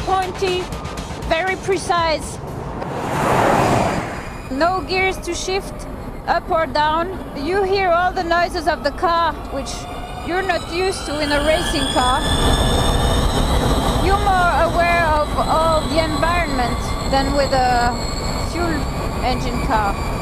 pointy, very precise. No gears to shift up or down. You hear all the noises of the car, which you're not used to in a racing car. You're more aware of all the environment than with a fuel engine car.